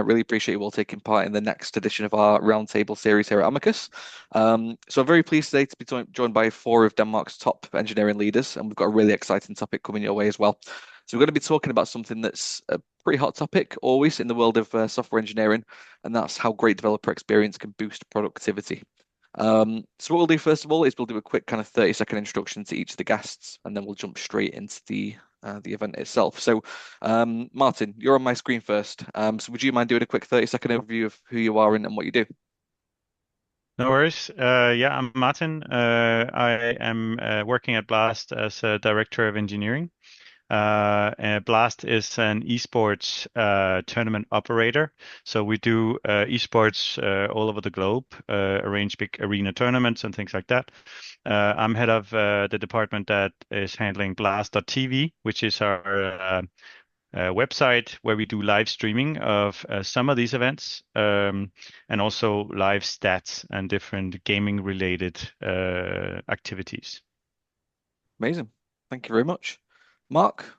really appreciate you all taking part in the next edition of our Roundtable series here at Amicus. So I'm very pleased today to be joined by four of Denmark's top engineering leaders, and we've got a really exciting topic coming your way as well. So we're going to be talking about something that's a pretty hot topic always in the world of software engineering, and that's how great developer experience can boost productivity. So what we'll do first of all is we'll do a quick kind of 30-second introduction to each of the guests, and then we'll jump straight into the event itself. So, Martin, you're on my screen first. So would you mind doing a quick 30-second overview of who you are and what you do? No worries. Yeah, I'm Martin. I am working at Blast as a director of engineering. Blast is an esports tournament operator. So we do esports all over the globe, arrange big arena tournaments and things like that. I'm head of the department that is handling Blast.tv, which is our website where we do live streaming of some of these events, and also live stats and different gaming related activities. Amazing. Thank you very much. Mark?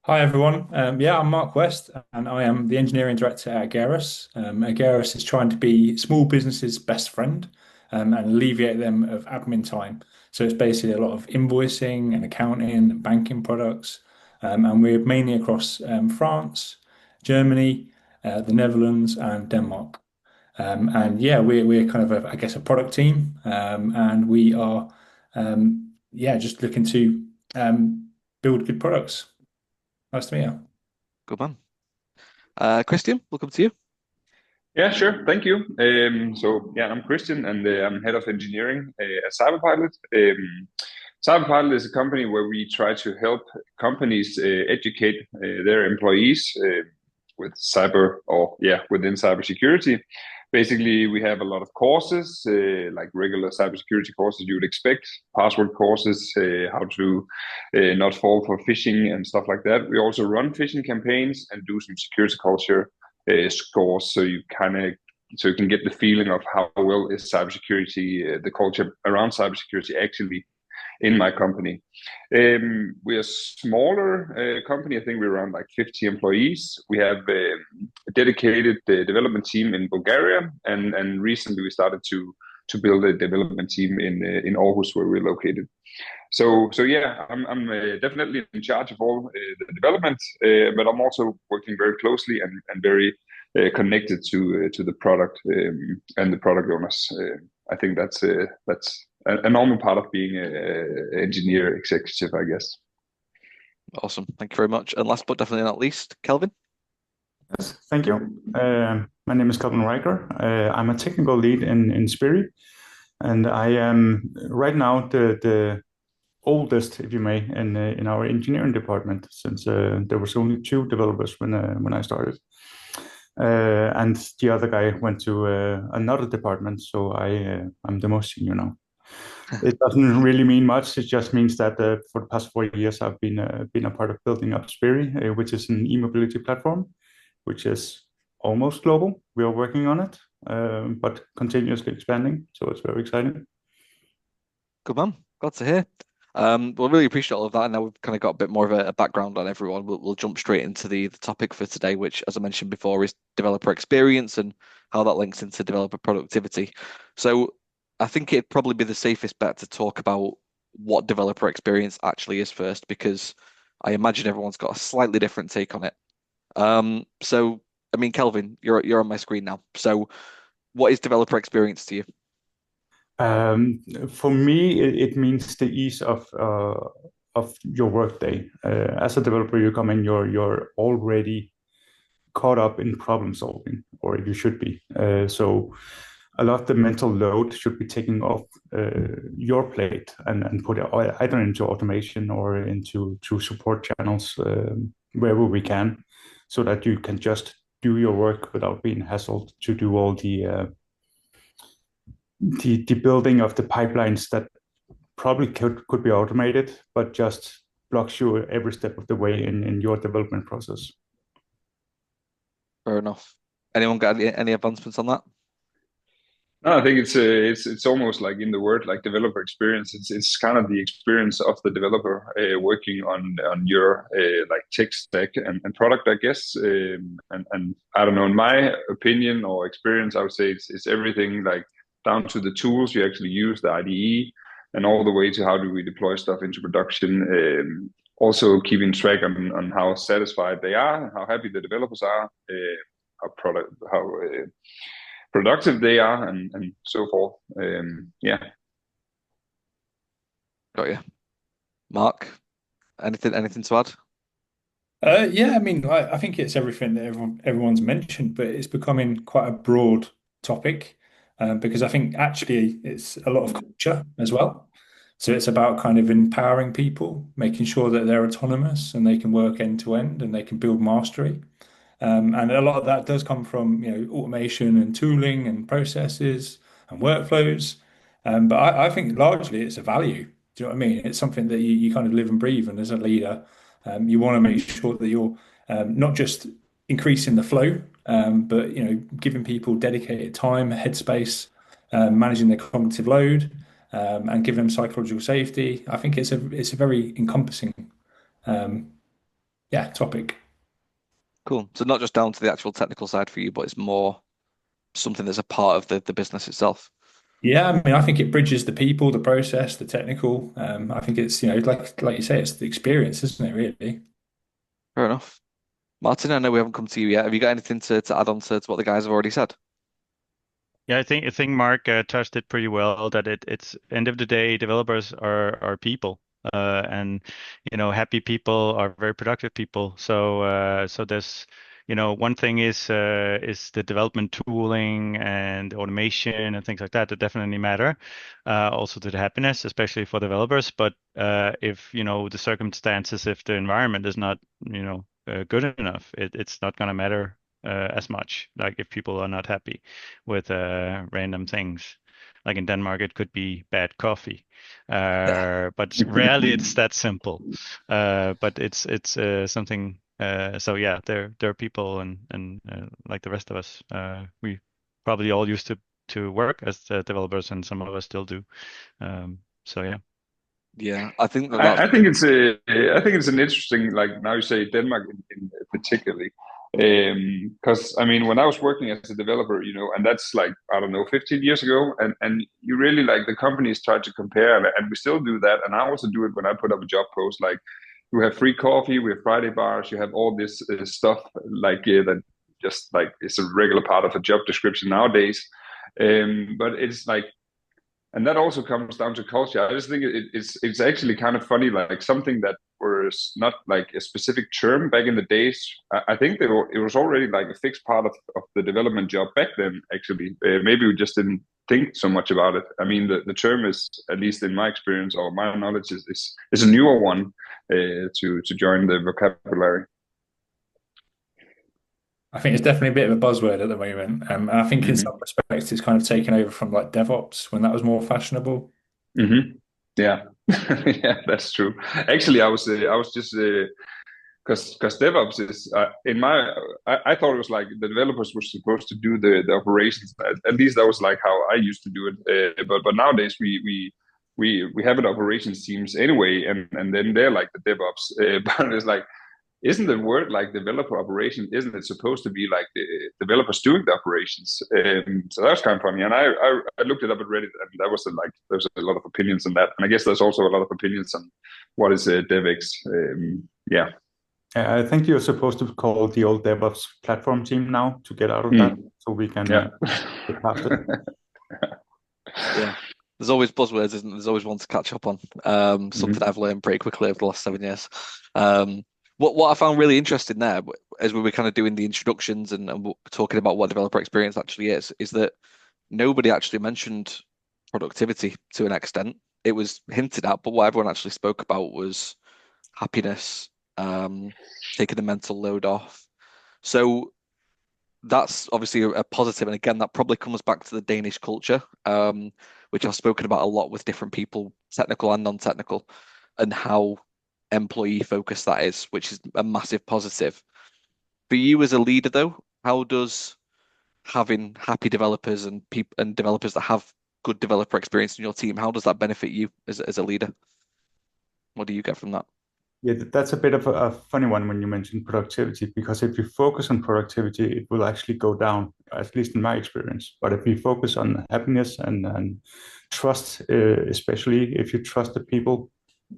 Hi everyone. I'm Mark West, and I am the engineering director at Ageras. Ageras is trying to be small businesses' best friend, and alleviate them of admin time. So it's basically a lot of invoicing and accounting and banking products, and we're mainly across France, Germany, the Netherlands, and Denmark. We're kind of I guess a product team, and we are just looking to build good products. Nice to meet you. Good man. Kristian, welcome to you. Yeah, sure. Thank you. I'm Kristian, and I'm head of engineering at CyberPilot. CyberPilot is a company where we try to help companies educate their employees within cybersecurity. Basically, we have a lot of courses, like regular cybersecurity courses you would expect, password courses, how to not fall for phishing and stuff like that. We also run phishing campaigns and do some security culture scores, so you can get the feeling of how well is cybersecurity, the culture around cybersecurity actually in my company. We're a smaller company. I think we're around like 50 employees. We have a dedicated development team in Bulgaria, and recently we started to build a development team in Aarhus, where we're located. I'm definitely in charge of all the development, but I'm also working very closely and very connected to the product and the product owners. I think that's a normal part of being an engineer executive, I guess. Awesome. Thank you very much. And last but definitely not least, Kelvin. Yes, thank you. My name is Kelvin Riker. I'm a technical lead in Spirii, and I am right now the oldest, if you may, in our engineering department, since there was only 2 developers when I started. And the other guy went to another department, so I'm the most senior now. It doesn't really mean much. It just means that for the past 4 years, I've been a part of building up Spirii, which is an e-mobility platform, which is almost global. We are working on it, but continuously expanding. So it's very exciting. Good man. Glad to hear. We'll really appreciate all of that. And now we've kind of got a bit more of a background on everyone. We'll jump straight into the topic for today, which, as I mentioned before, is developer experience and how that links into developer productivity. So I think it'd probably be the safest bet to talk about what developer experience actually is first, because I imagine everyone's got a slightly different take on it. Kelvin, you're on my screen now. So what is developer experience to you? For me, it means the ease of your workday. As a developer, you come in, you're already caught up in problem solving, or you should be. So a lot of the mental load should be taken off your plate and put it either into automation or into support channels wherever we can, so that you can just do your work without being hassled to do all the building of the pipelines that probably could be automated, but just blocks you every step of the way in your development process. Fair enough. Anyone got any advancements on that? No, I think it's almost like in the word like developer experience. It's kind of the experience of the developer working on your like tech stack and product, I guess. And I don't know, in my opinion or experience, I would say it's everything like down to the tools you actually use, the IDE, and all the way to how do we deploy stuff into production. Also keeping track on how satisfied they are, how happy the developers are, how productive they are, and so forth. Yeah. Got you. Mark, anything to add? Yeah, I mean, I think it's everything that everyone's mentioned, but it's becoming quite a broad topic because I think actually it's a lot of culture as well. So it's about kind of empowering people, making sure that they're autonomous and they can work end to end and they can build mastery. And a lot of that does come from, automation and tooling and processes and workflows. But I think largely it's a value. Do you know what I mean? It's something that you kind of live and breathe. And as a leader, you want to make sure that you're not just increasing the flow, but giving people dedicated time, headspace, managing their cognitive load, and giving them psychological safety. I think it's a very encompassing, topic. Cool. So not just down to the actual technical side for you, but it's more something that's a part of the business itself. Yeah, I mean, I think it bridges the people, the process, the technical. I think it's, like you say, it's the experience, isn't it, really? Fair enough. Martin, I know we haven't come to you yet. Have you got anything to add on to what the guys have already said? Yeah, I think Mark touched it pretty well. That it's end of the day, developers are people, and happy people are very productive people. So there's one thing is the development tooling and automation and things like that definitely matter, also to the happiness, especially for developers. But if the circumstances, if the environment is not good enough, it's not going to matter as much. Like if people are not happy with random things. Like in Denmark, it could be bad coffee, but rarely it's that simple. But it's something. So yeah, there are people and like the rest of us, we probably all used to work as developers, and some of us still do. So yeah. Yeah, I think that's I think it's an interesting, like now you say Denmark in particularly, because I mean when I was working as a developer, and that's like I don't know 15 years ago, and you really like the companies try to compare, and we still do that, and I also do it when I put up a job post, like we have free coffee, we have Friday bars, you have all this stuff like that just like it's a regular part of a job description nowadays, but it's like and that also comes down to culture. I just think it's actually kind of funny, like something that was not like a specific term back in the days. I think it was already like a fixed part of the development job back then. Actually, maybe we just didn't think so much about it. I mean, the term is, at least in my experience or my knowledge, is a newer one to join the vocabulary. I think it's definitely a bit of a buzzword at the moment. And I think in some respects it's kind of taken over from like DevOps when that was more fashionable. Yeah, yeah, that's true. Actually, I was just because DevOps is in my I thought it was like the developers were supposed to do the operations. At least that was like how I used to do it. But nowadays we have an operations teams anyway, and then they're like the DevOps. But it's like, isn't the word like developer operation, isn't it supposed to be like the developers doing the operations? So that was kind of funny. And I looked it up at Reddit, and that was like there's a lot of opinions on that, and I guess there's also a lot of opinions on what is DevX. Yeah. I think you're supposed to call the old DevOps platform team now to get out of that, so we can get past it. Yeah. There's always buzzwords, isn't there? There's always one to catch up on. Something I've learned pretty quickly over the last 7 years. What I found really interesting there, as we were kind of doing the introductions and talking about what developer experience actually is that nobody actually mentioned productivity to an extent. It was hinted at, but what everyone actually spoke about was happiness, taking the mental load off. So that's obviously a positive. And again, that probably comes back to the Danish culture, which I've spoken about a lot with different people, technical and non-technical, and how employee focused that is, which is a massive positive. For you as a leader, though, how does having happy developers and people and developers that have good developer experience in your team, how does that benefit you as a leader? What do you get from that? Yeah, that's a bit of a funny one when you mention productivity, because if you focus on productivity, it will actually go down, at least in my experience. But if you focus on happiness and trust, especially if you trust the people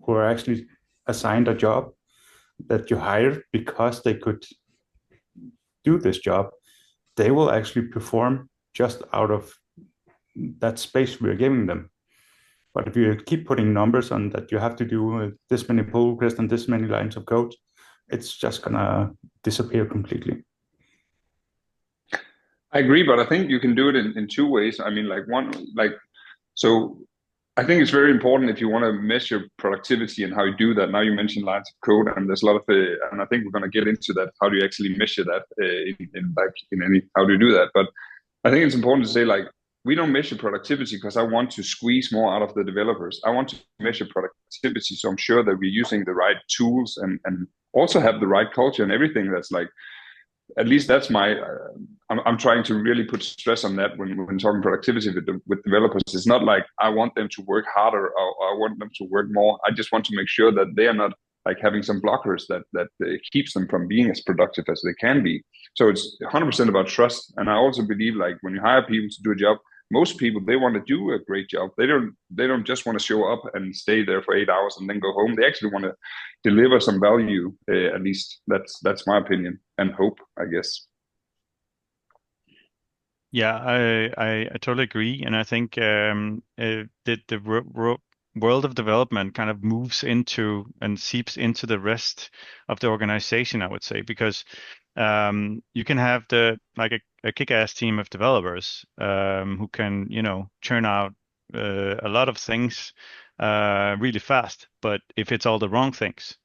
who are actually assigned a job that you hired because they could do this job, they will actually perform just out of that space we're giving them. But if you keep putting numbers on that you have to do this many pull requests and this many lines of code, it's just gonna disappear completely. I agree, but I think you can do it in two ways. I mean, so I think it's very important if you want to measure productivity and how you do that. Now you mentioned lines of code, and there's a lot of, and I think we're going to get into that. How do you actually measure that how do you do that? But I think it's important to say, like, we don't measure productivity because I want to squeeze more out of the developers. I want to measure productivity, so I'm sure that we're using the right tools and also have the right culture and everything. That's like, at least that's my. I'm trying to really put stress on that when talking productivity with developers. It's not like I want them to work harder or I want them to work more. I just want to make sure that they are not like having some blockers that keeps them from being as productive as they can be. So it's 100% about trust. And I also believe, like, when you hire people to do a job, most people, they want to do a great job. They don't just want to show up and stay there for 8 hours and then go home. They actually want to deliver some value. At least that's my opinion and hope, I guess. Yeah, I totally agree, and I think the world of development kind of moves into and seeps into the rest of the organization, I would say, because you can have a kick-ass team of developers who can, churn out a lot of things really fast, but if it's all the wrong things,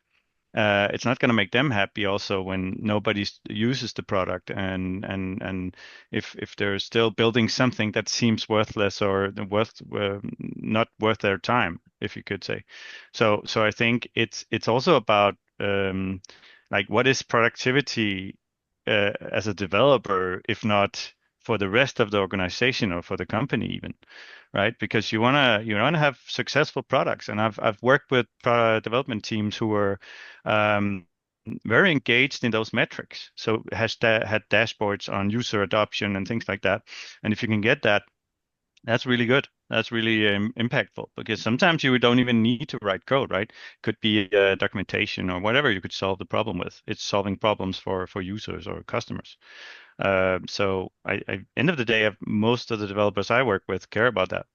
it's not going to make them happy also when nobody uses the product, and if they're still building something that seems worthless or not worth their time, if you could say. So I think it's also about like, what is productivity as a developer, if not for the rest of the organization or for the company even, right? Because you wanna have successful products, and I've worked with development teams who were very engaged in those metrics. So had dashboards on user adoption and things like that. And if you can get that, that's really good. That's really impactful, because sometimes you don't even need to write code, right? Could be documentation or whatever you could solve the problem with. It's solving problems for users or customers. So end of the day, most of the developers I work with care about that.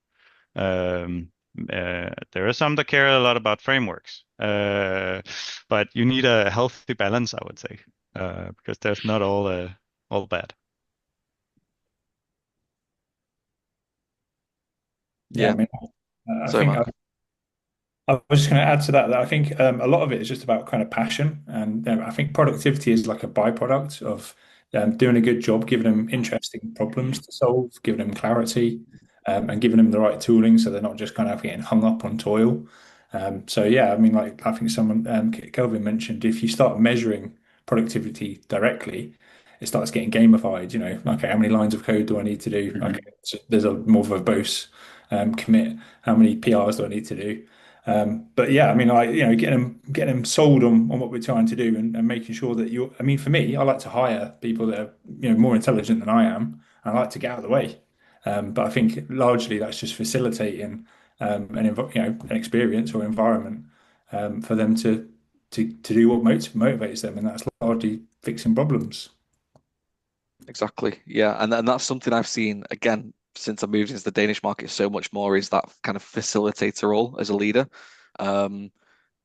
There are some that care a lot about frameworks, but you need a healthy balance, I would say, because there's not all bad. Yeah, I mean, I Sorry, think Mark. I was just going to add to that I think a lot of it is just about kind of passion, and I think productivity is like a byproduct of doing a good job, giving them interesting problems to solve, giving them clarity, and giving them the right tooling so they're not just kind of getting hung up on toil. So yeah, I mean, like, I think someone Kelvin mentioned, if you start measuring productivity directly, it starts getting gamified. Okay, how many lines of code do I need to do? Okay, so there's a more verbose commit. How many PRs do I need to do? But yeah, I mean, getting them sold on what we're trying to do, and making sure that I mean, for me, I like to hire people that are, more intelligent than I am. I like to get out of the way. But I think largely that's just facilitating an experience or environment for them to do what motivates them, and that's largely fixing problems. Exactly. Yeah. And that's something I've seen again since I moved into the Danish market so much more, is that kind of facilitator role as a leader. Um,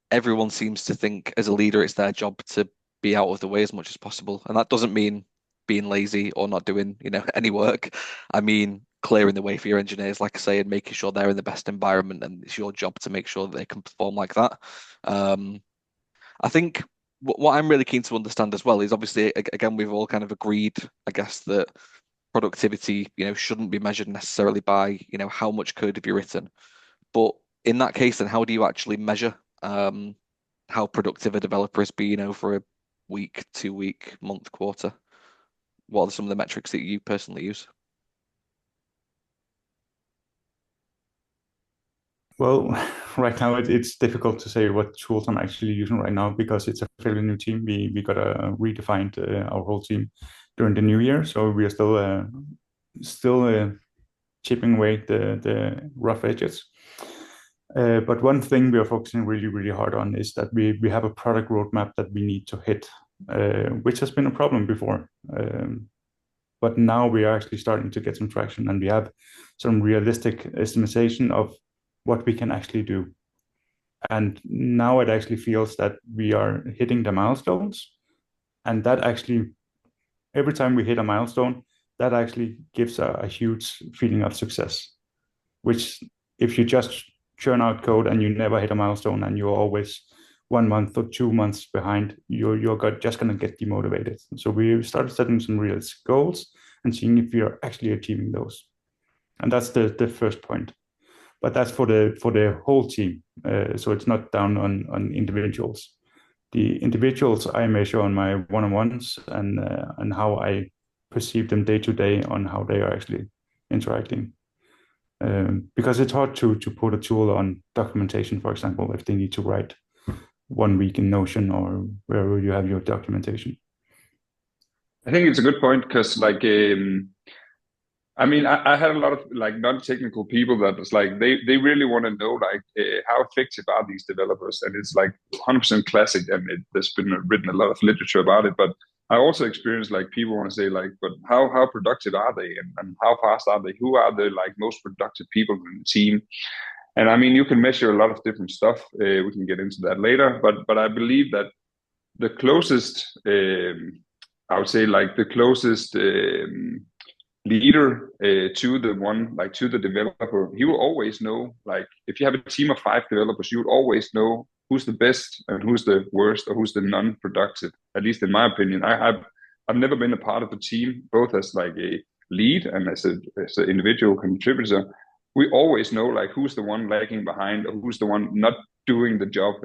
Everyone seems to think as a leader it's their job to be out of the way as much as possible. And that doesn't mean being lazy or not doing, any work. I mean clearing the way for your engineers, like I say, and making sure they're in the best environment, and it's your job to make sure that they can perform like that. I think what I'm really keen to understand as well is, obviously, again, we've all kind of agreed, I guess, that productivity, shouldn't be measured necessarily by, how much code have you written. But in that case, then how do you actually measure how productive a developer has been over a week, 2 week, month, quarter? what are some of the metrics that you personally use? Well, right now it's difficult to say what tools I'm actually using right now because it's a fairly new team. We got redefined our whole team during the new year, so we are still chipping away the rough edges. But one thing we are focusing really hard on is that we have a product roadmap that we need to hit, which has been a problem before. But now we are actually starting to get some traction, and we have some realistic estimation of what we can actually do. And now it actually feels that we are hitting the milestones, and that actually, every time we hit a milestone, that actually gives a huge feeling of success. Which, if you just churn out code and you never hit a milestone and you're always 1 month or 2 months behind, you're just going to get demotivated. So we started setting some realistic goals and seeing if we are actually achieving those. And that's the first point. But that's for the whole team. So it's not down on individuals. The individuals I measure on my one-on-ones and how I perceive them day to day on how they are actually interacting. Because it's hard to put a tool on documentation, for example, if they need to write 1 week in Notion or wherever you have your documentation. I think it's a good point because, like, I mean, I had a lot of like non-technical people that was like they really want to know like how effective are these developers, and it's like 100% classic, and there's been written a lot of literature about it. But I also experienced like people want to say like, but how productive are they, and how fast are they? Who are the like most productive people in the team? And I mean, you can measure a lot of different stuff. We can get into that later, but I believe that the closest, I would say, like the closest leader to the one, like to the developer, he will always know. Like, if you have a team of 5 developers, you would always know who's the best and who's the worst or who's the non-productive. At least in my opinion, I've never been a part of a team, both as like a lead and as an individual contributor. We always know like who's the one lagging behind or who's the one not doing the job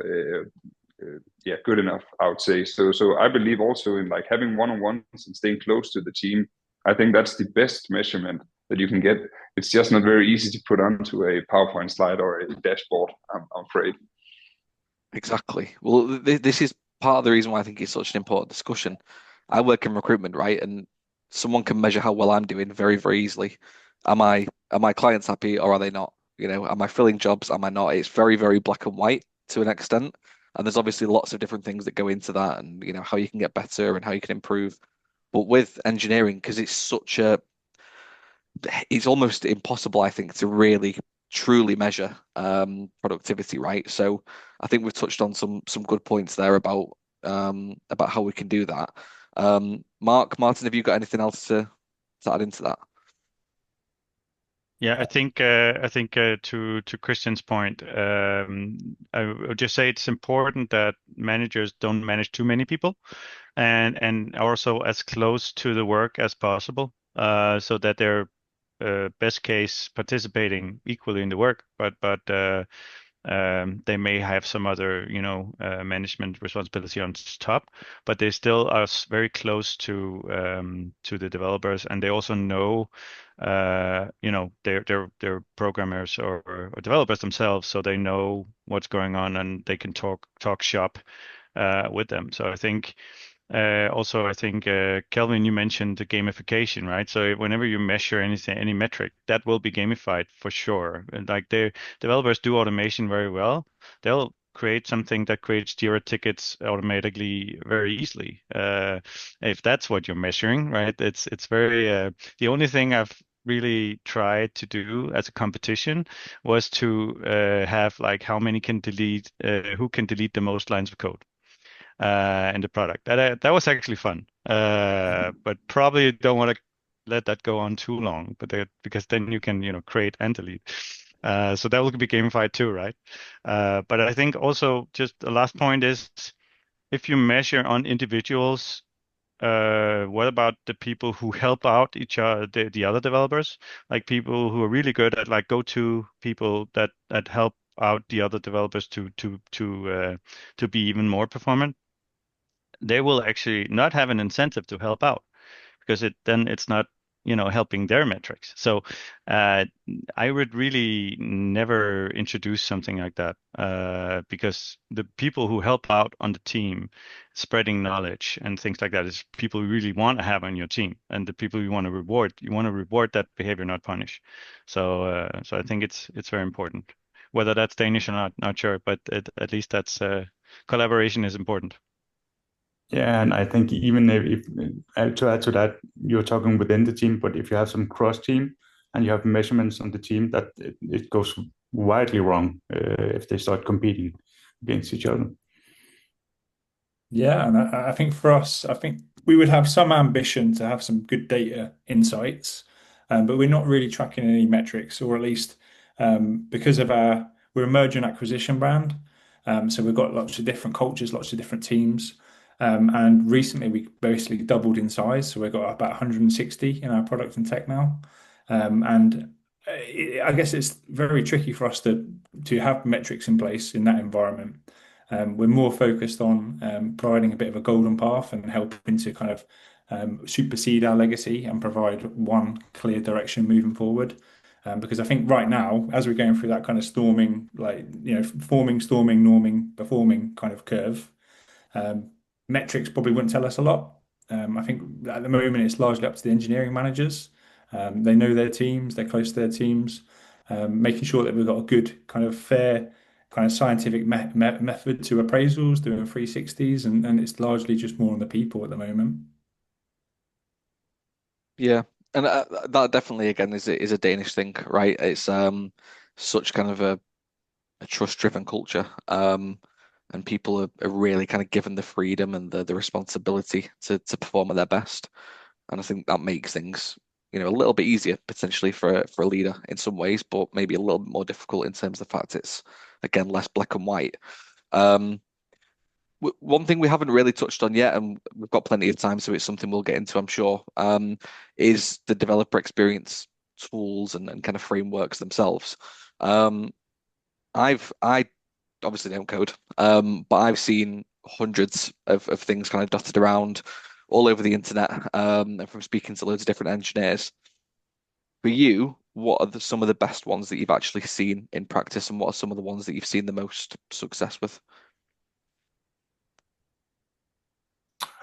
good enough, I would say. So I believe also in like having one-on-ones and staying close to the team. I think that's the best measurement that you can get. It's just not very easy to put onto a PowerPoint slide or a dashboard, I'm afraid. Exactly. Well, this is part of the reason why I think it's such an important discussion. I work in recruitment, right? And someone can measure how well I'm doing very easily. Are my clients happy or are they not? You know, am I filling jobs? Am I not? It's very black and white to an extent. And there's obviously lots of different things that go into that, and you know how you can get better and how you can improve. But with engineering, because it's almost impossible, I think, to really truly measure productivity, right? So I think we've touched on some good points there about how we can do that. Martin, have you got anything else to add into that? Yeah, I think to Kristian's point, I would just say it's important that managers don't manage too many people, and also as close to the work as possible, so that they're best case participating equally in the work, but they may have some other, management responsibility on top, but they still are very close to the developers, and they also know, they're programmers or developers themselves, so they know what's going on and they can talk shop with them. So I think. Also, I think, Kelvin, you mentioned the gamification, right? So whenever you measure anything, any metric, that will be gamified for sure. And like the developers do automation very well. They'll create something that creates Jira tickets automatically very easily. If that's what you're measuring, right? It's very, the only thing I've really tried to do as a competition was to have like how many can delete, who can delete the most lines of code in the product. That was actually fun, but probably don't want to let that go on too long. But because then you can create and delete. So that will be gamified too, right? But I think also just the last point is if you measure on individuals, what about the people who help out each other, the other developers, like people who are really good at like go-to people that help out the other developers to be even more performant? They will actually not have an incentive to help out because it's not helping their metrics. So I would really never introduce something like that, because the people who help out on the team, spreading knowledge and things like that, is people you really want to have on your team, and the people you want to reward that behavior, not punish. So I think it's very important. Whether that's Danish or not sure, but at least that's collaboration is important. Yeah, and I think even if to add to that, you're talking within the team, but if you have some cross team and you have measurements on the team, that it goes widely wrong if they start competing against each other. Yeah, and I think for us, I think we would have some ambition to have some good data insights, but we're not really tracking any metrics, or at least because of we're a merger and acquisition brand, so we've got lots of different cultures, lots of different teams, and recently we basically doubled in size, so we've got about 160 in our product and tech now, and I guess it's very tricky for us to have metrics in place in that environment. We're more focused on providing a bit of a golden path and helping to kind of supersede our legacy and provide one clear direction moving forward. Because I think right now, as we're going through that kind of storming, forming, storming, norming, performing kind of curve, metrics probably wouldn't tell us a lot. I think at the moment it's largely up to the engineering managers. They know their teams, they're close to their teams, making sure that we've got a good kind of fair kind of scientific method to appraisals, doing 360s, and it's largely just more on the people at the moment. Yeah, and that definitely again is a Danish thing, right? It's such kind of a trust-driven culture, and people are really kind of given the freedom and the responsibility to perform at their best, and I think that makes things a little bit easier potentially for a leader in some ways, but maybe a little bit more difficult in terms of the fact it's again less black and white. One thing we haven't really touched on yet, and we've got plenty of time, so it's something we'll get into, I'm sure, is the developer experience tools and kind of frameworks themselves. I obviously don't code, but I've seen hundreds of things kind of dotted around all over the internet, and from speaking to loads of different engineers. For you, what are some of the best ones that you've actually seen in practice, and what are some of the ones that you've seen the most success with?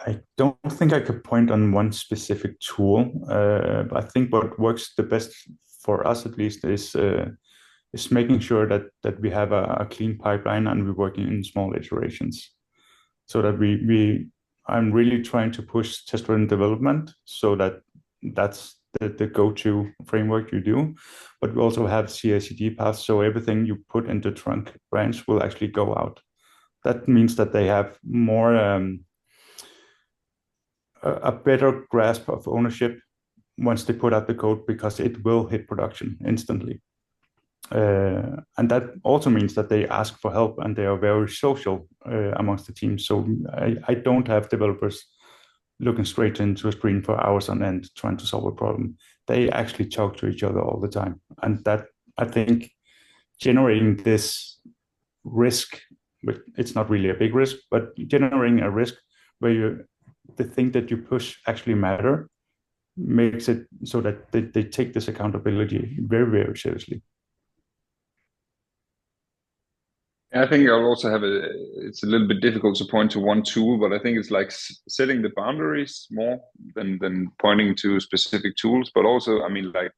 I don't think I could point on one specific tool, but I think what works the best for us, at least, is making sure that we have a clean pipeline and we're working in small iterations, so that I'm really trying to push test-driven development, so that's the go-to framework you do. But we also have CI/CD paths, so everything you put into trunk branch will actually go out. That means that they have more a better grasp of ownership once they put out the code, because it will hit production instantly. And that also means that they ask for help and they are very social amongst the team. So I don't have developers looking straight into a screen for hours on end trying to solve a problem. They actually talk to each other all the time. And that, I think, generating this risk, it's not really a big risk, but generating a risk where the thing that you push actually matter, makes it so that they take this accountability very, very seriously. I think I'll also have it's a little bit difficult to point to one tool, but I think it's like setting the boundaries more than pointing to specific tools. But also, I mean, like,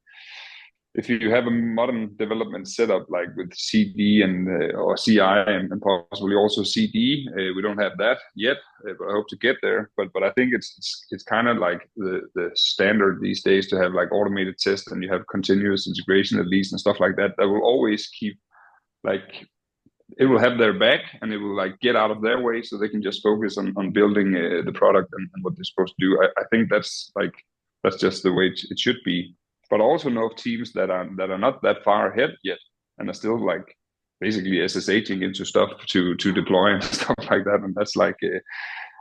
if you have a modern development setup, like with CD and or CI and possibly also CD, we don't have that yet, but I hope to get there. But I think it's kind of like the standard these days to have like automated tests, and you have continuous integration at least and stuff like that. That will always keep, like, it will have their back, and it will like get out of their way, so they can just focus on building the product and what they're supposed to do. I think that's just the way it should be. But I also know of teams that are not that far ahead yet, and are still like basically SSHing into stuff to deploy and stuff like that. And that's like,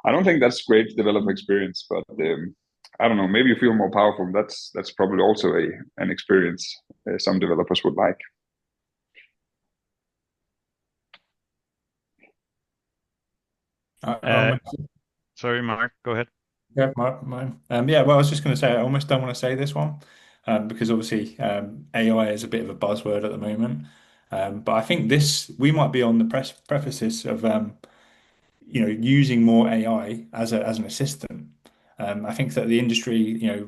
I don't think that's great developer experience. But I don't know. Maybe you feel more powerful. That's probably also an experience some developers would like. Sorry, Mark, go ahead. Yeah, mine. Yeah, well, I was just going to say, I almost don't want to say this one because obviously AI is a bit of a buzzword at the moment. But I think we might be on the precipice of using more AI as an assistant. I think that the industry, there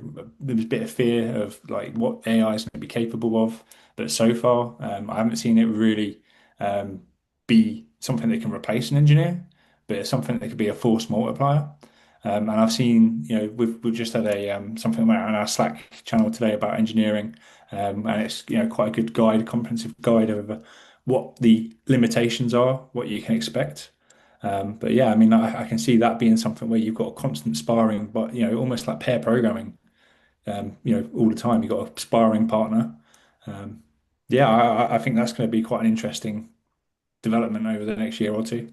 was a bit of fear of like what AI is going to be capable of, but so far, I haven't seen it really um, be something that can replace an engineer, but it's something that could be a force multiplier. And I've seen, we've just had a something on our Slack channel today about engineering, and it's quite a good guide, comprehensive guide over what the limitations are, what you can expect. But yeah, I mean, I can see that being something where you've got a constant sparring, but almost like pair programming. All the time you've got a sparring partner. Um, yeah, I think that's going to be quite an interesting development over the next year or two.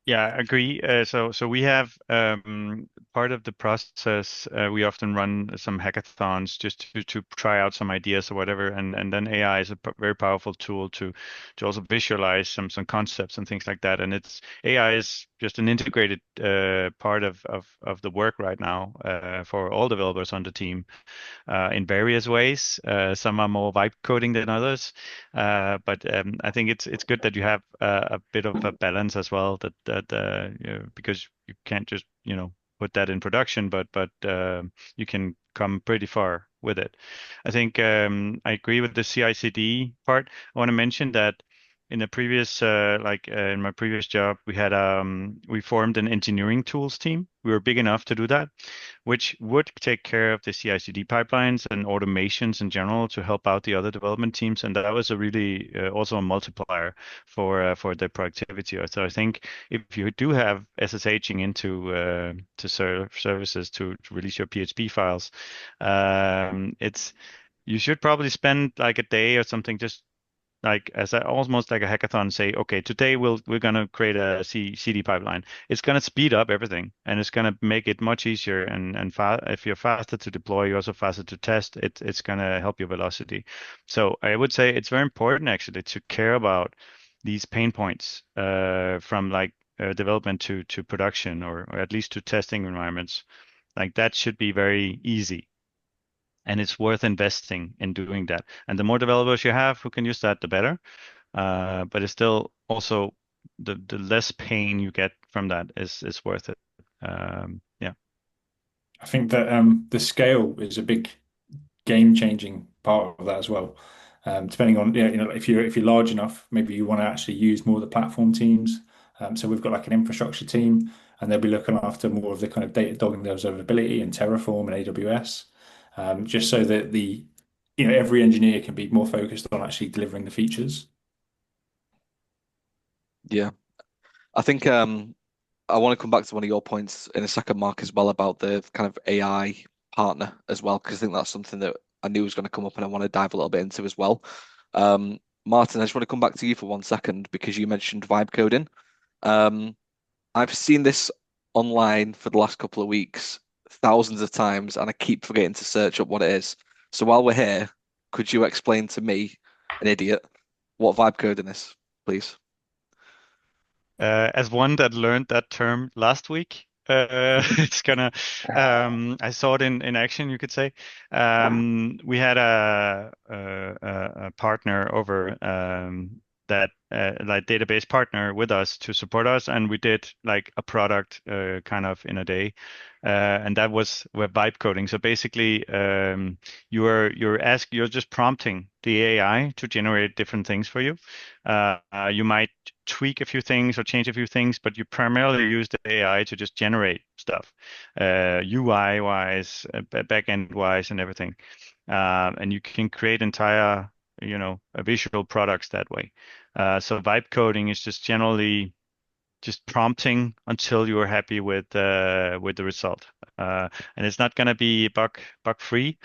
Yeah, I agree. So we have part of the process. We often run some hackathons just to try out some ideas or whatever, and then AI is a very powerful tool to also visualize some concepts and things like that. And it's AI is just an integrated part of the work right now for all developers on the team in various ways. Some are more vibe coding than others, but I think it's good that you have a bit of a balance as well. Because you can't just put that in production, but you can come pretty far with it. I think I agree with the CI/CD part. I want to mention that in the previous in my previous job we formed an engineering tools team. We were big enough to do that, which would take care of the CI/CD pipelines and automations in general to help out the other development teams. And that was a really also a multiplier for the productivity. So I think if you do have SSHing into services to release your PHP files, it's you should probably spend like a day or something just like almost like a hackathon, say, okay, today we're gonna create a CD pipeline. It's gonna speed up everything, and it's gonna make it much easier. And if you're faster to deploy, you're also faster to test. It's gonna help your velocity. So I would say it's very important actually to care about these pain points from development to production, or at least to testing environments. Like that should be very easy, and it's worth investing in doing that. And the more developers you have who can use that, the better. But it's still also the less pain you get from that is worth it. Yeah. I think that the scale is a big game-changing part of that as well. Depending on if you're large enough, maybe you want to actually use more of the platform teams. So we've got like an infrastructure team, and they'll be looking after more of the kind of Datadog and observability and Terraform and AWS, just so that every engineer can be more focused on actually delivering the features. Yeah, I think I want to come back to one of your points in a second, Mark, as well about the kind of AI partner as well, because I think that's something that I knew was going to come up and I want to dive a little bit into as well. Martin, I just want to come back to you for 1 second because you mentioned vibe coding. Um, I've seen this online for the last couple of weeks thousands of times, and I keep forgetting to search up what it is. So while we're here, could you explain to me, an idiot, what vibe coding is, please? As one that learned that term last week, it's gonna. I saw it in action, you could say. We had a partner over that like database partner with us to support us, and we did like a product kind of in a day, and that was web vibe coding. So basically, you're just prompting the AI to generate different things for you. You might tweak a few things or change a few things, but you primarily use the AI to just generate stuff, UI wise, backend wise, and everything. And you can create entire, visual products that way. So vibe coding is just generally just prompting until you are happy with the result. And it's not going to be bug free,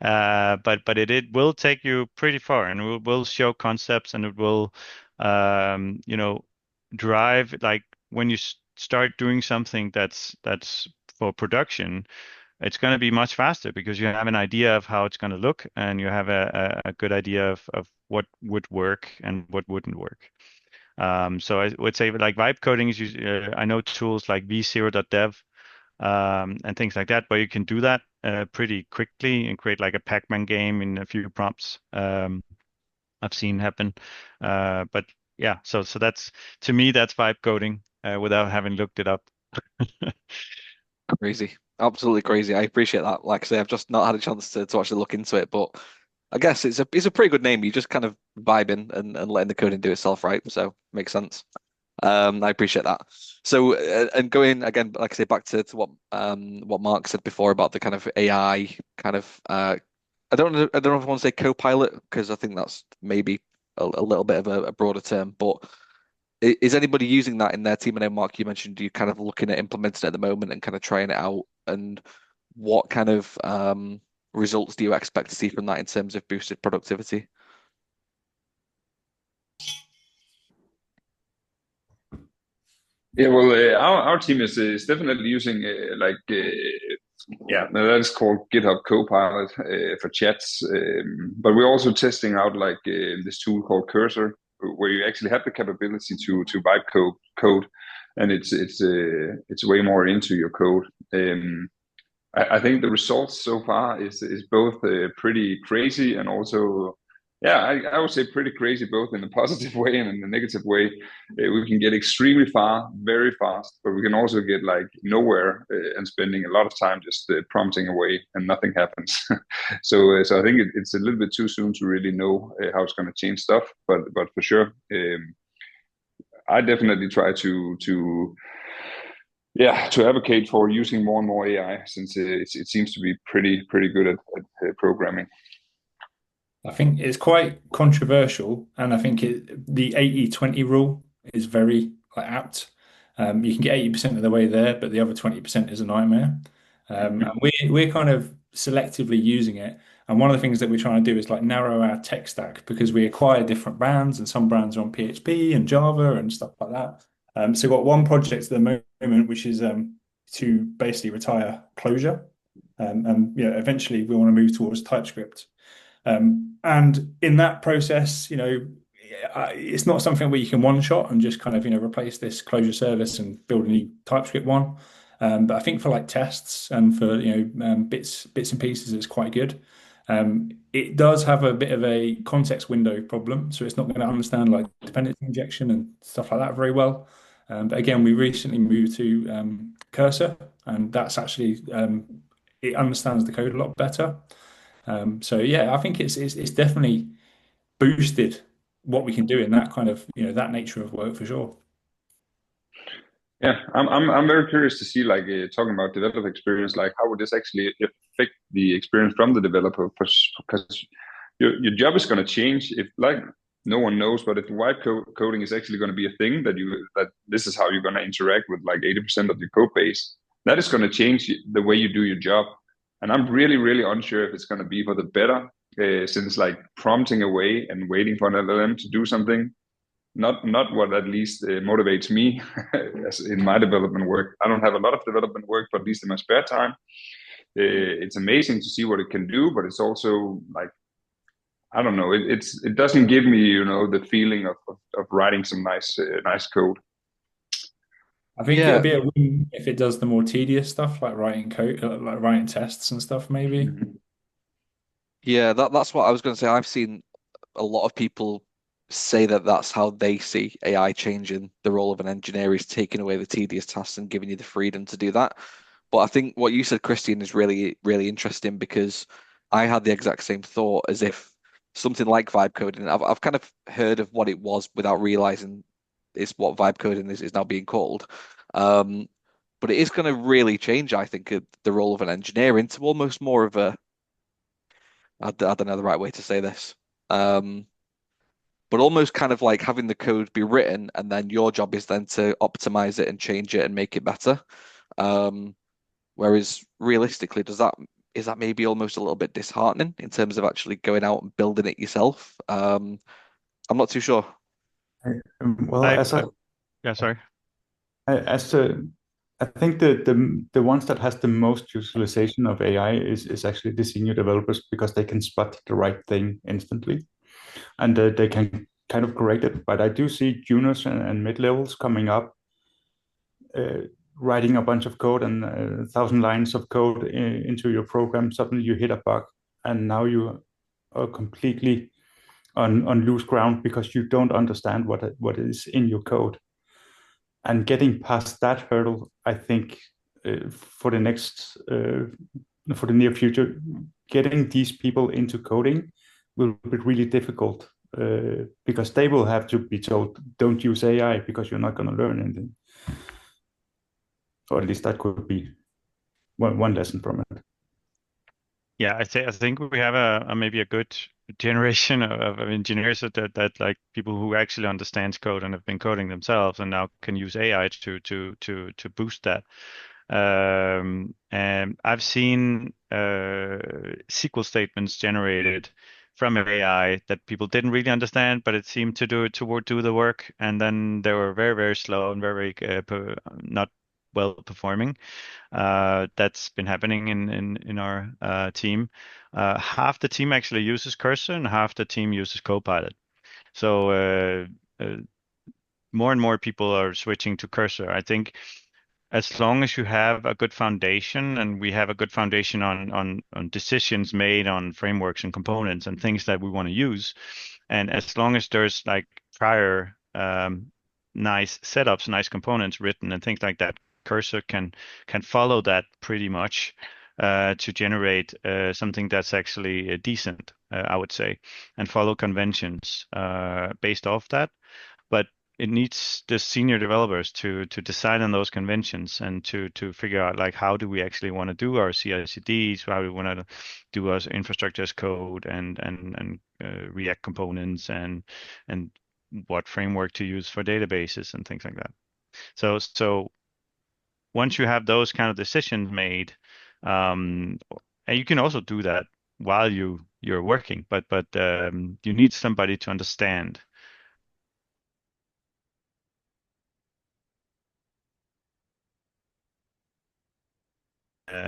but it will take you pretty far, and it will show concepts, and it will drive like when you start doing something that's for production. It's going to be much faster because you have an idea of how it's going to look, and you have a good idea of what would work and what wouldn't work. So I would say like vibe coding is I know tools like v0.dev and things like that, where you can do that pretty quickly and create like a Pac-Man game in a few prompts. I've seen happen, but yeah. So that's, to me, that's vibe coding without having looked it up. Crazy. Absolutely crazy. I appreciate that. Like I say, I've just not had a chance to actually look into it, but I guess it's a pretty good name. You just kind of vibing and letting the coding do itself, right? So makes sense. I appreciate that. So and going again, like I say, back to what Mark said before about the kind of AI kind of I don't know if I want to say co-pilot because I think that's maybe a little bit of a broader term, but is anybody using that in their team? I know, Mark, you mentioned you kind of looking at implementing it at the moment and kind of trying it out. And what kind of results do you expect to see from that in terms of boosted productivity? Yeah, well, our team is definitely using yeah, that is called GitHub Copilot for chats. But we're also testing out like this tool called Cursor, where you actually have the capability to vibe code, and it's way more into your code. I think the results so far is both pretty crazy and also, yeah, I would say pretty crazy both in a positive way and in a negative way. We can get extremely far very fast, but we can also get like nowhere and spending a lot of time just prompting away and nothing happens. So I think it's a little bit too soon to really know how it's going to change stuff, but for sure, I definitely try to advocate for using more and more AI, since it seems to be pretty good at programming. I think it's quite controversial, and I think the 80-20 rule is very apt. You can get 80% of the way there, but the other 20% is a nightmare. And we're kind of selectively using it. And one of the things that we're trying to do is like narrow our tech stack, because we acquire different brands, and some brands are on PHP and Java and stuff like that. So we've got one project at the moment, which is to basically retire Clojure. And eventually we want to move towards TypeScript. And in that process, it's not something where you can one shot and just kind of, replace this Clojure service and build a new TypeScript one. But I think for like tests and for, bits and pieces, it's quite good. It does have a bit of a context window problem, so it's not going to understand like dependency injection and stuff like that very well. But again, we recently moved to Cursor, and that's actually it understands the code a lot better. So yeah, I think it's definitely boosted what we can do in that kind of that nature of work for sure. Yeah, I'm very curious to see, like, talking about developer experience, like how would this actually affect the experience from the developer, because your job is going to change if, like, no one knows, but if vibe coding is actually going to be a thing that this is how you're going to interact with like 80% of your code base, that is going to change the way you do your job. And I'm really unsure if it's going to be for the better, since like prompting away and waiting for an LLM to do something, not what at least motivates me as in my development work. I don't have a lot of development work, but at least in my spare time, it's amazing to see what it can do. But it's also like, I don't know, it doesn't give me the feeling of writing some nice code. I think it'll be a win if it does the more tedious stuff, like writing code, like writing tests and stuff, maybe. Yeah, that's what I was going to say. I've seen a lot of people say that that's how they see AI changing the role of an engineer, is taking away the tedious tasks and giving you the freedom to do that. But I think what you said, Kristian, is really interesting, because I had the exact same thought, as if something like vibe coding. I've kind of heard of what it was without realizing it's what vibe coding is now being called. But it is going to really change, I think, the role of an engineer into almost more of a, I don't know the right way to say this, but almost kind of like having the code be written, and then your job is then to optimize it and change it and make it better. Whereas realistically, is that maybe almost a little bit disheartening in terms of actually going out and building it yourself? I'm not too sure. Well, yeah, sorry. I think the ones that has the most utilization of AI is actually the senior developers, because they can spot the right thing instantly, and they can kind of corrected, but I do see juniors and mid-levels coming up, writing a bunch of code and 1,000 lines of code into your program. Suddenly you hit a bug, and now you are completely on loose ground because you don't understand what is in your code. And getting past that hurdle, I think, for the near future, getting these people into coding will be really difficult, because they will have to be told, don't use AI because you're not going to learn anything. Or at least that could be one lesson from it. Yeah, I think we have maybe a good generation of engineers that like people who actually understands code and have been coding themselves and now can use AI to boost that. And I've seen SQL statements generated from AI that people didn't really understand, but it seemed to do the work, and then they were very, very slow and very not well performing. That's been happening in our team. Half the team actually uses Cursor and half the team uses Copilot. So more and more people are switching to Cursor. I think as long as you have a good foundation, and we have a good foundation on decisions made on frameworks and components and things that we want to use, and as long as there's like prior nice setups, nice components written and things like that, Cursor can follow that pretty much to generate something that's actually decent, I would say, and follow conventions based off that. But it needs the senior developers to decide on those conventions and to figure out like how do we actually want to do our CI/CDs, how we want to do our infrastructure as code and React components and what framework to use for databases and things like that. So once you have those kind of decisions made, and you can also do that while you're working, but you need somebody to understand.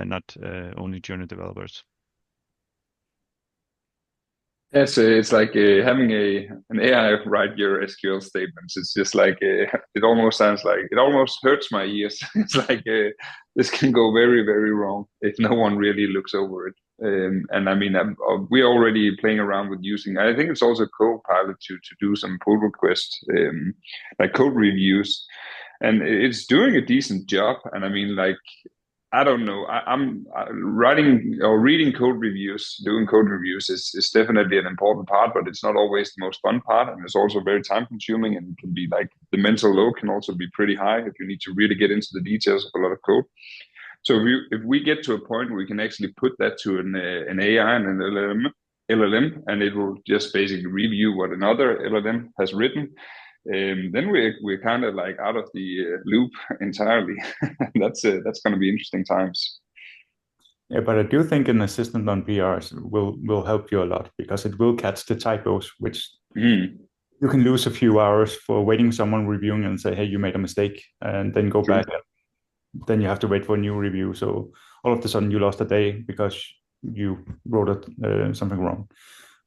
Not only junior developers. It's like having an AI write your SQL statements. It's just like it almost sounds like it almost hurts my ears. It's like this can go very, very wrong if no one really looks over it. And I mean, we're already playing around with using. I think it's also Copilot to do some pull requests, like code reviews, and it's doing a decent job. And I mean, like, I don't know. I'm writing or reading code reviews, doing code reviews is definitely an important part, but it's not always the most fun part, and it's also very time consuming, and it can be like the mental load can also be pretty high if you need to really get into the details of a lot of code. So if we get to a point where we can actually put that to an AI and an LLM, and it will just basically review what another LLM has written, then we're kind of like out of the loop entirely. That's going to be interesting times. Yeah, but I do think an assistant on PRs will help you a lot because it will catch the typos, which you can lose a few hours for waiting someone reviewing and say, hey, you made a mistake, and then go back. Then you have to wait for a new review. So all of a sudden you lost a day because you wrote something wrong.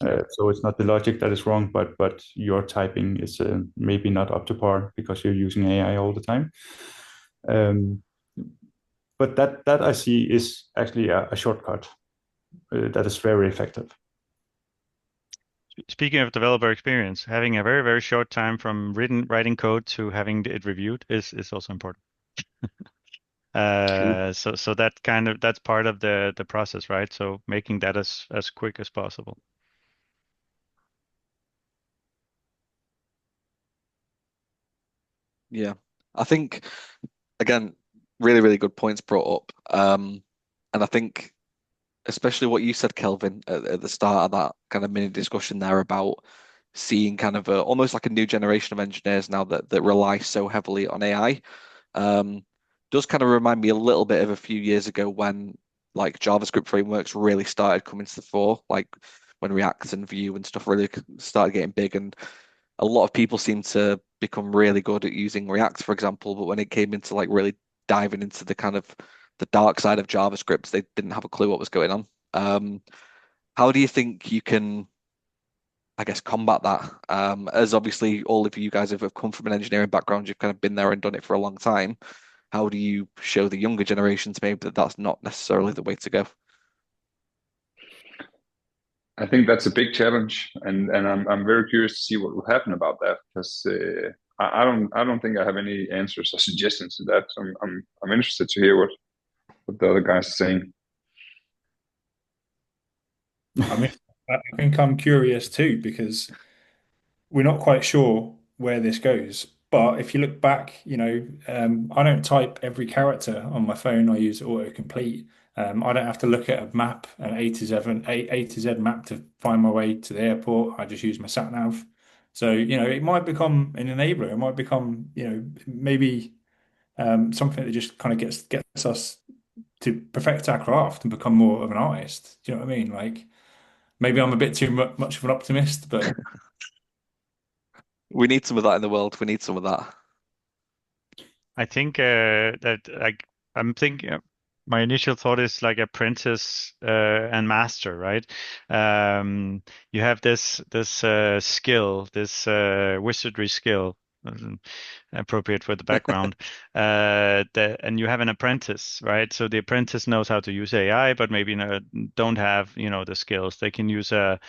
So it's not the logic that is wrong, but your typing is maybe not up to par because you're using AI all the time. But that I see is actually a shortcut that is very effective. Speaking of developer experience, having a very, very short time from writing code to having it reviewed is also important. So that's part of the process, right? So making that as quick as possible. Yeah, I think again, really, really good points brought up. And I think especially what you said, Kelvin, at the start of that kind of mini discussion there about seeing kind of almost like a new generation of engineers now that rely so heavily on AI. Does kind of remind me a little bit of a few years ago when like JavaScript frameworks really started coming to the fore, like when React and Vue and stuff really started getting big, and a lot of people seem to become really good at using React, for example, but when it came into like really diving into the kind of the dark side of JavaScript, they didn't have a clue what was going on. How do you think you can, I guess, combat that? As obviously all of you guys have come from an engineering background, you've kind of been there and done it for a long time. How do you show the younger generations maybe that that's not necessarily the way to go? I think that's a big challenge, and I'm very curious to see what will happen about that, because I don't think I have any answers or suggestions to that. So I'm interested to hear what the other guys are saying. I mean, I think I'm curious too because we're not quite sure where this goes. But if you look back, I don't type every character on my phone. I use autocomplete. I don't have to look at a map, an A to Z map to find my way to the airport. I just use my sat nav. So, it might become an enabler. It might become, maybe something that just kind of gets us to perfect our craft and become more of an artist. Do you know what I mean? Like maybe I'm a bit too much of an optimist, but We need some of that in the world. We need some of that. I think that like I'm thinking my initial thought is like apprentice and master, right? You have this skill, this wizardry skill, appropriate for the background, and you have an apprentice, right? So the apprentice knows how to use AI, but maybe don't have the skills. They can use a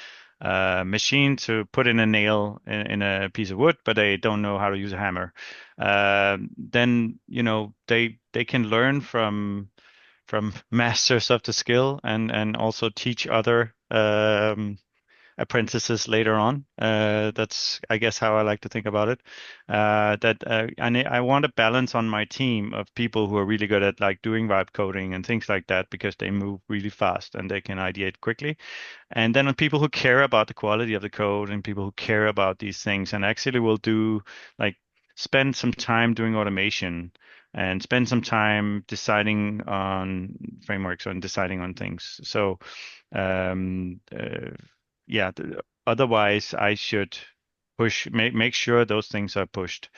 machine to put in a nail in a piece of wood, but they don't know how to use a hammer. Then they can learn from masters of the skill and also teach other apprentices later on. That's, I guess, how I like to think about it. I want a balance on my team of people who are really good at like doing vibe coding and things like that because they move really fast and they can ideate quickly. And then on people who care about the quality of the code and people who care about these things and actually will do like spend some time doing automation and spend some time deciding on frameworks and deciding on things. So um, uh, yeah, otherwise I should make sure those things are pushed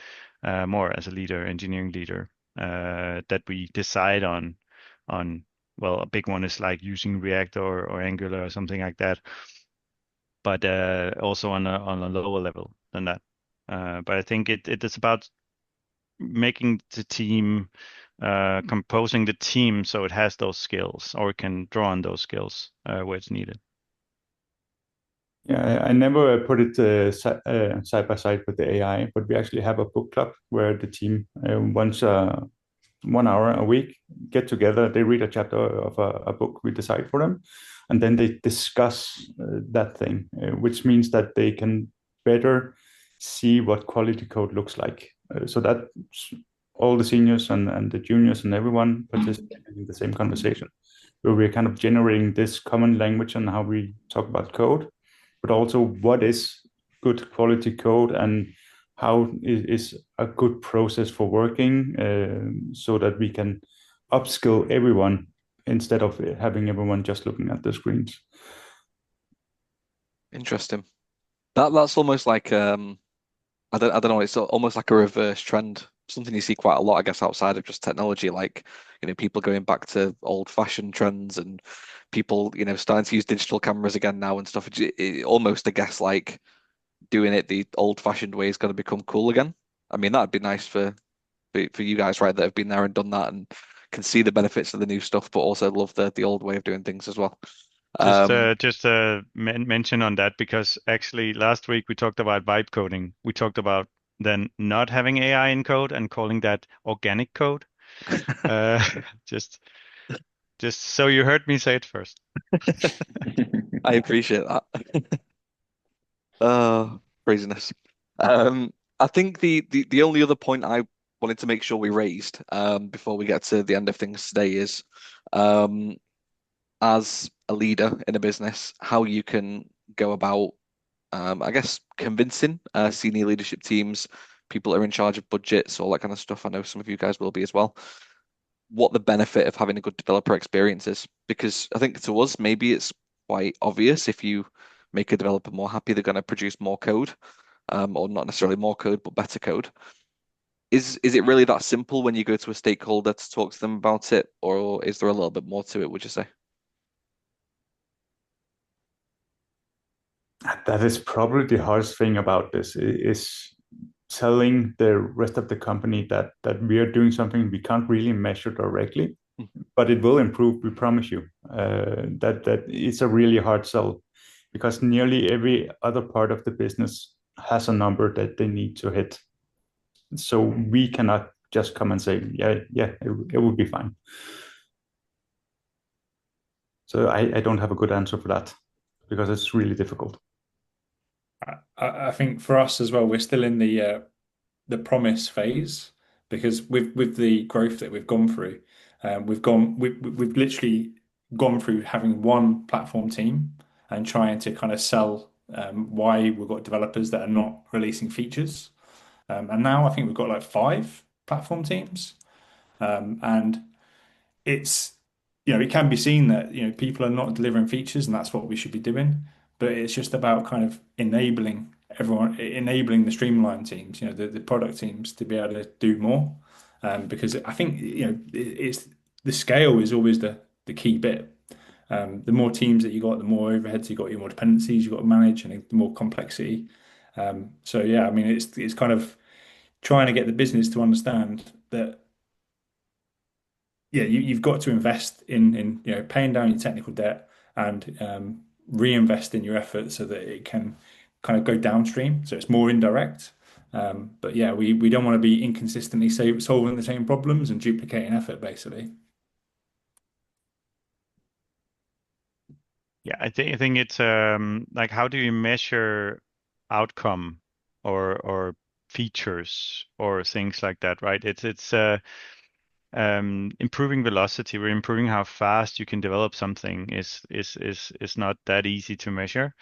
more as a leader, engineering leader, that we decide on well, a big one is like using React or Angular or something like that, but also on a lower level than that. But I think it is about making the team, composing the team so it has those skills or it can draw on those skills where it's needed. Yeah, I never put it side by side with the AI, but we actually have a book club where the team once 1 hour a week get together. They read a chapter of a book we decide for them, and then they discuss that thing, which means that they can better see what quality code looks like. So that all the seniors and the juniors and everyone participating in the same conversation, where we're kind of generating this common language on how we talk about code, but also what is good quality code and how is a good process for working, so that we can upskill everyone instead of having everyone just looking at the screens. Interesting. That's almost like I don't know, it's almost like a reverse trend. Something you see quite a lot, I guess, outside of just technology, like, people going back to old-fashioned trends and people, starting to use digital cameras again now and stuff. It almost, I guess, like doing it the old-fashioned way is going to become cool again. I mean, that'd be nice for you guys, right, that have been there and done that and can see the benefits of the new stuff, but also love the old way of doing things as well. Just mention on that because actually last week we talked about vibe coding. We talked about then not having AI in code and calling that organic code. Just so you heard me say it first. I appreciate that. Oh, craziness. I think the only other point I wanted to make sure we raised before we get to the end of things today is as a leader in a business, how you can go about I guess convincing senior leadership teams, people that are in charge of budgets, all that kind of stuff. I know some of you guys will be as well. What the benefit of having a good developer experience is, because I think to us maybe it's quite obvious if you make a developer more happy, they're going to produce more code, or not necessarily more code, but better code. Is it really that simple when you go to a stakeholder to talk to them about it, or is there a little bit more to it, would you say? That is probably the hardest thing about this is telling the rest of the company that we are doing something we can't really measure directly, but it will improve. We promise you. That it's a really hard sell, because nearly every other part of the business has a number that they need to hit. So we cannot just come and say, it will be fine. So I don't have a good answer for that, because it's really difficult. I think for us as well, we're still in the promise phase, because with the growth that we've gone through, we've literally gone through having one platform team and trying to kind of sell why we've got developers that are not releasing features. And now I think we've got like 5 platform teams. And it's, it can be seen that, people are not delivering features, and that's what we should be doing. But it's just about kind of enabling everyone, enabling the streamline teams, the product teams, to be able to do more. Because I think, it's the scale is always the key bit. The more teams that you got, the more overheads you got, the more dependencies you got to manage, and the more complexity. So yeah, I mean, it's kind of trying to get the business to understand that, yeah, you've got to invest in paying down your technical debt, and reinvest in your effort so that it can kind of go downstream, so it's more indirect. But yeah, we don't want to be inconsistently solving the same problems and duplicating effort, basically. Yeah, I think it's like, how do you measure outcome or features or things like that, right? It's improving velocity, or improving how fast you can develop something is not that easy to measure.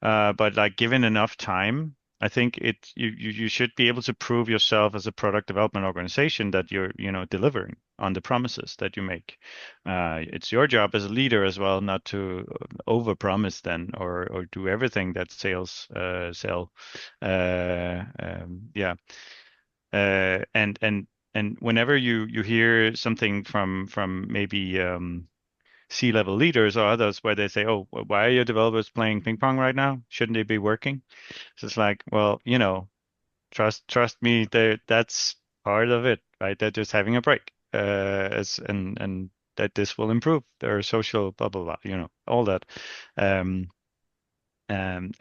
But like, given enough time, I think you should be able to prove yourself as a product development organization that you're delivering on the promises that you make. It's your job as a leader as well not to overpromise then, or do everything that sales sell. Yeah. And whenever you hear something from maybe C-level leaders or others where they say, "Oh, why are your developers playing ping pong right now? Shouldn't they be working?" So it's like, well, trust me, that's part of it, right? They're just having a break, and that this will improve their social blah blah blah, all that. Um, and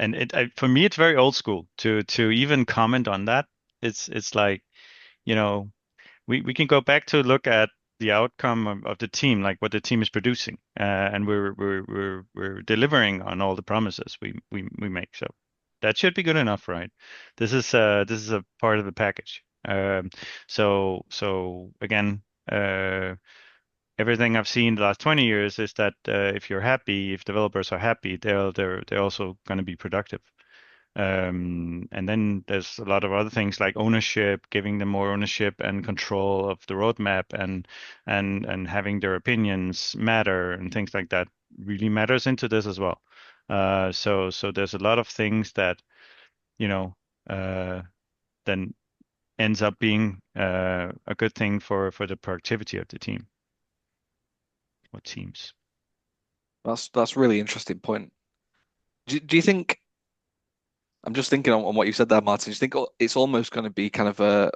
for me, it's very old school to even comment on that. It's like, you know, we can go back to look at the outcome of the team, like what the team is producing, and we're delivering on all the promises we make. So that should be good enough, right? This is a part of the package. So again, everything I've seen the last 20 years is that if you're happy, if developers are happy, they're also going to be productive. And then there's a lot of other things like ownership, giving them more ownership and control of the roadmap, and having their opinions matter, and things like that really matters into this as well. So there's a lot of things that then ends up being a good thing for the productivity of the team or teams. That's really interesting point. Do you think, I'm just thinking on what you said there, Martin, do you think it's almost going to be kind of a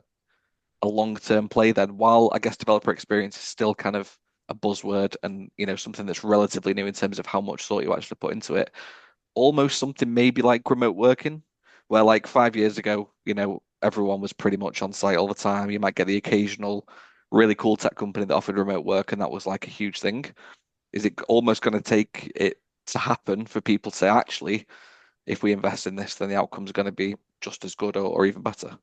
long-term play then, while I guess developer experience is still kind of a buzzword, and something that's relatively new in terms of how much thought you actually put into it, almost something maybe like remote working, where like 5 years ago, everyone was pretty much on site all the time. You might get the occasional really cool tech company that offered remote work, and that was like a huge thing. Is it almost going to take it to happen for people to say, actually, if we invest in this, then the outcome's going to be just as good or even better?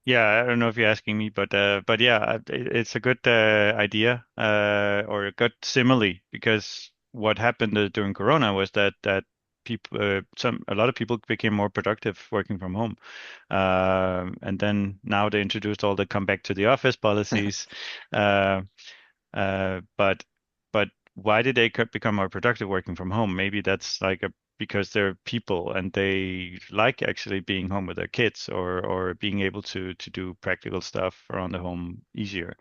Yeah, I don't know if you're asking me, but yeah, it's a good idea, or a good simile, because what happened during Corona was that people, a lot of people became more productive working from home, and then now they introduced all the come back to the office policies, uh, but why did they become more productive working from home? Maybe that's like because they're people and they like actually being home with their kids or being able to do practical stuff around the home easier.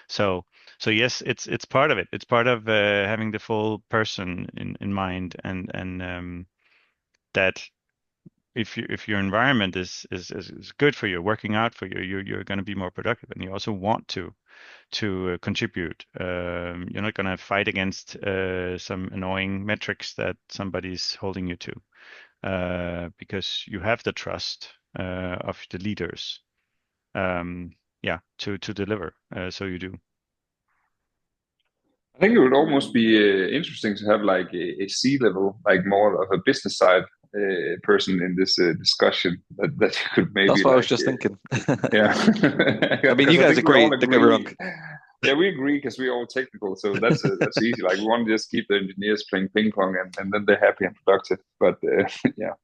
So yes, it's part of it. It's part of having the full person in mind, and that if your environment is good for you, working out for you, you're going to be more productive, and you also want to contribute. You're not going to fight against some annoying metrics that somebody's holding you to, because you have the trust of the leaders, to deliver. So you do. I think it would almost be interesting to have like a C-level, like more of a business side person in this discussion that you could maybe That's what I was like, just thinking. yeah. I mean, Because you I guys think are we all great. Don't get me agree. wrong. Yeah, we agree because we're all technical, so that's easy. Like we want to just keep the engineers playing ping pong, and then they're happy and productive. But yeah.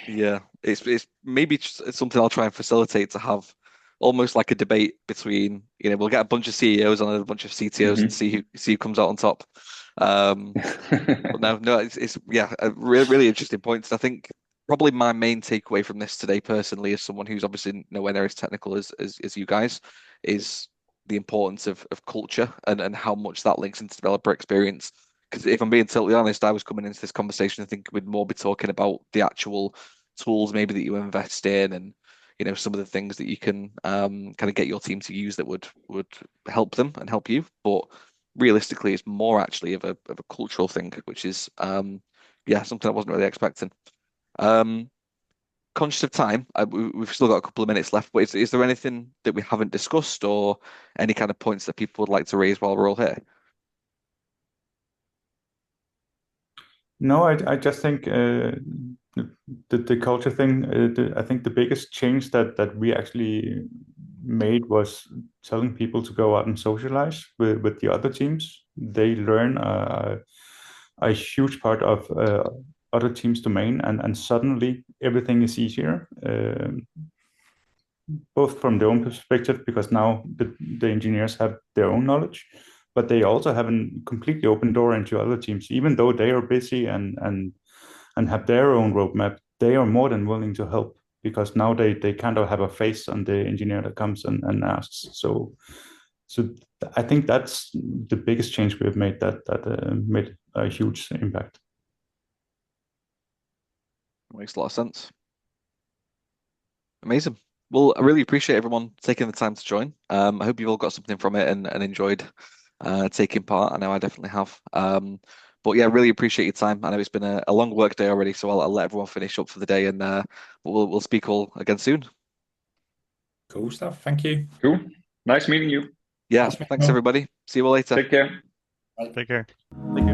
Yeah, it's maybe it's something I'll try and facilitate, to have almost like a debate between, we'll get a bunch of CEOs on a bunch of CTOs and Mhm. see who comes out on top. But no, it's yeah, a really interesting points. And I think probably my main takeaway from this today, personally, as someone who's obviously nowhere near as technical as you guys, is the importance of culture and how much that links into developer experience. Because if I'm being totally honest, I was coming into this conversation, I think we'd more be talking about the actual tools maybe that you invest in, and some of the things that you can kind of get your team to use that would help them and help you. But realistically, it's more actually of a cultural thing, which is yeah, something I wasn't really expecting. Um, Conscious of time, we've still got a couple of minutes left, but is there anything that we haven't discussed, or any kind of points that people would like to raise while we're all here? No, I just think the culture thing. I think the biggest change that we actually made was telling people to go out and socialize with the other teams. They learn a huge part of other teams' domain, and suddenly everything is easier. Both from their own perspective, because now the engineers have their own knowledge, but they also have a completely open door into other teams. Even though they are busy and have their own roadmap, they are more than willing to help, because now they kind of have a face on the engineer that comes and asks. So I think that's the biggest change we have made, that made a huge impact. Makes a lot of sense. Amazing. Well, I really appreciate everyone taking the time to join. I hope you've all got something from it and enjoyed taking part. I know I definitely have. But yeah, really appreciate your time. I know it's been a long work day already, so I'll let everyone finish up for the day, and we'll speak all again soon. Cool stuff. Thank you. Cool. Nice meeting you. Yeah, Nice meeting thanks you all. everybody. See you all later. Take care. Take care. Thank you.